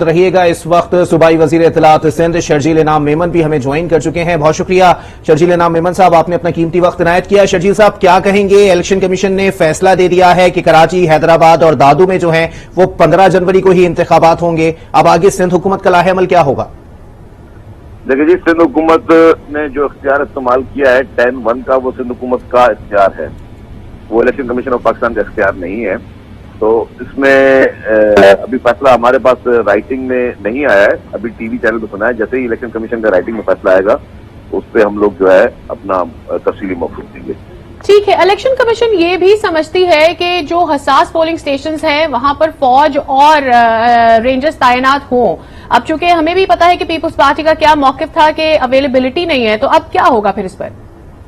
मौजूद रहिएगा। इस वक्त सूबाई वजीर इत्तलात सिंध शर्जील इनाम मेमन भी हमें ज्वाइन कर चुके हैं। बहुत शुक्रिया शर्जील इनाम मेमन साहब, आपने अपना कीमती वक्त इनायत किया। शर्जील साहब, क्या कहेंगे? इलेक्शन कमीशन ने फैसला दे दिया है कि कराची, हैदराबाद और दादू में जो है वो 15 जनवरी को ही इंतखाबात होंगे। अब आगे सिंध हुकूमत का लाहे अमल क्या होगा? देखिए जी, सिंध हुकूमत ने जो इख्तियार इस्तेमाल किया है 10-1 का, वो सिंध हुकूमत का इख्तियार है, वो इलेक्शन कमीशन ऑफ पाकिस्तान का इख्तियार नहीं है। तो इसमें अभी फैसला हमारे पास राइटिंग में नहीं आया है, अभी टीवी चैनल पर सुना है। जैसे ही इलेक्शन कमीशन का राइटिंग में फैसला आएगा उस पर हम लोग जो है अपना तफसीली मौक़िफ़ देंगे। ठीक है, इलेक्शन कमीशन ये भी समझती है कि जो हसास पोलिंग स्टेशंस हैं वहां पर फौज और रेंजर्स तैनात हों। अब चूंकि हमें भी पता है कि पीपुल्स पार्टी का क्या मौक़िफ़ था कि अवेलेबिलिटी नहीं है, तो अब क्या होगा फिर इस पर?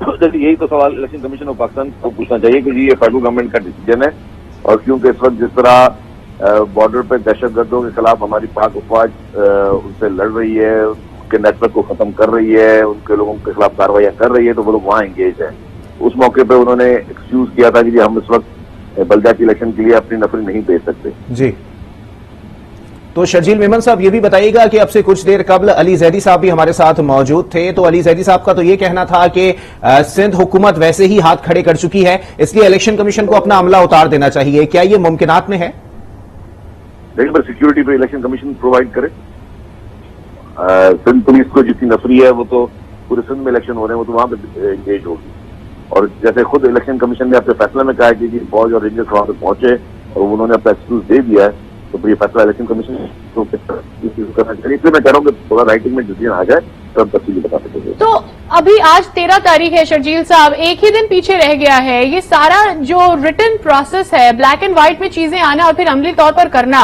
देखिए, यही तो सवाल इलेक्शन कमीशन ऑफ पाकिस्तान को पूछना चाहिए कि जी ये फेडरल गवर्नमेंट का डिसीजन है, और क्योंकि इस वक्त जिस तरह बॉर्डर पर दहशतगर्दों के खिलाफ हमारी पाक फौज उनसे लड़ रही है, उनके नेटवर्क को खत्म कर रही है, उनके लोगों के खिलाफ कार्रवाइयां कर रही है, तो वो लोग वहां एंगेज है। उस मौके पे उन्होंने एक्सक्यूज किया था कि जी हम इस वक्त बल्दियाती इलेक्शन के लिए अपनी नफरी नहीं भेज सकते। जी, तो शर्जील मेमन साहब ये भी बताइएगा कि अब से कुछ देर कबल अली जैदी साहब भी हमारे साथ मौजूद थे, तो अली जैदी साहब का तो ये कहना था कि सिंध हुकूमत वैसे ही हाथ खड़े कर चुकी है, इसलिए इलेक्शन कमीशन को अपना अमला उतार देना चाहिए। क्या ये मुमकिनात में है? देखिए, पर सिक्योरिटी पे इलेक्शन कमीशन प्रोवाइड करे। सिंध पुलिस को जितनी नफरी है वो तो पूरे सिंध में इलेक्शन हो रहे हैं, वो तो वहां पे एंगेज होगी। और जैसे खुद इलेक्शन कमीशन ने अपने फैसले में कहा है कि फौज और रेंजर्स वहां पे पहुंचे और उन्होंने अपना एक्सक्यूज दे दिया है, तो ये फैसला इलेक्शन कमीशन को करना चाहिए। इसलिए मैं कह रहा हूँ कि थोड़ा राइटिंग में डिसीजन आ जाए तो हम तफसीली बता सकेंगे। तो अभी आज 13 तारीख है शर्जील साहब, एक ही दिन पीछे रह गया है। ये सारा जो रिटन प्रोसेस है, ब्लैक एंड व्हाइट में चीजें आना और फिर अमली तौर पर करना,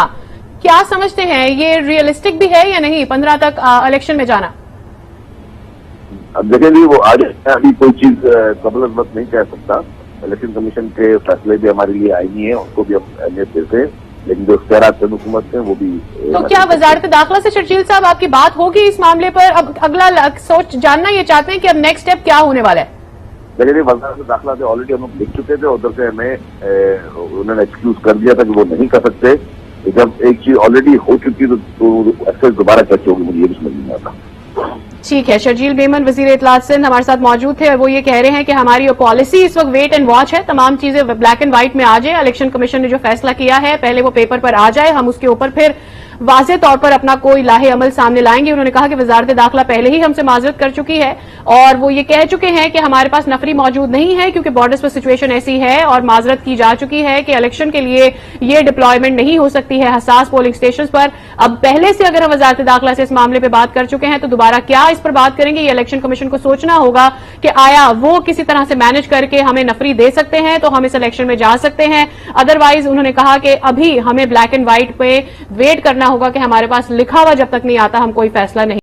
क्या समझते हैं ये रियलिस्टिक भी है या नहीं 15 तक इलेक्शन में जाना? अब देखें जी, वो आज अभी कोई चीज कबल वक्त नहीं कह सकता। इलेक्शन कमीशन के फैसले भी हमारे लिए आईनी है, उसको भी हम अहमियत देते हैं, लेकिन जो इख्तियारात सिंध हुकूमत हैं वो भी। तो क्या वजारत दाखिला से शर्जील साहब आपकी बात होगी इस मामले पर? अब अगला सोच जानना ये चाहते हैं कि अब नेक्स्ट स्टेप क्या होने वाला है? देखिए, वजारत दाखिला से ऑलरेडी हम लोग लिख चुके थे, उधर से हमें उन्होंने एक्सक्यूज कर दिया था कि वो नहीं कर सकते। जब एक चीज ऑलरेडी हो चुकी तो एक्सेस दोबारा कैसे होगी, मुझे ये भी समझ नहीं आता। ठीक है, शर्जील मेमन वजीर इत्तलात सिंध हमारे साथ मौजूद थे और वो ये कह रहे हैं कि हमारी पॉलिसी इस वक्त वेट एंड वॉच है, तमाम चीजें ब्लैक एंड व्हाइट में आ जाए। इलेक्शन कमीशन ने जो फैसला किया है पहले वो पेपर पर आ जाए, हम उसके ऊपर फिर वाज़े तौर पर अपना कोई लाहे अमल सामने लाएंगे। उन्होंने कहा कि वजारत दाखिला पहले ही हमसे माजरत कर चुकी है और वो ये कह चुके हैं कि हमारे पास नफरी मौजूद नहीं है क्योंकि बॉर्डर्स पर सिचुएशन ऐसी है, और माजरत की जा चुकी है कि इलेक्शन के लिए ये डिप्लॉयमेंट नहीं हो सकती है हसास पोलिंग स्टेशन पर। अब पहले से अगर हम वजारत दाखिला से इस मामले पर बात कर चुके हैं तो दोबारा क्या इस पर बात करेंगे, ये इलेक्शन कमीशन को सोचना होगा कि आया वो किसी तरह से मैनेज करके हमें नफरी दे सकते हैं तो हम इस इलेक्शन में जा सकते हैं। अदरवाइज उन्होंने कहा कि अभी हमें ब्लैक एंड व्हाइट पे वेट करना होगा कि हमारे पास लिखा हुआ जब तक नहीं आता हम कोई फैसला नहीं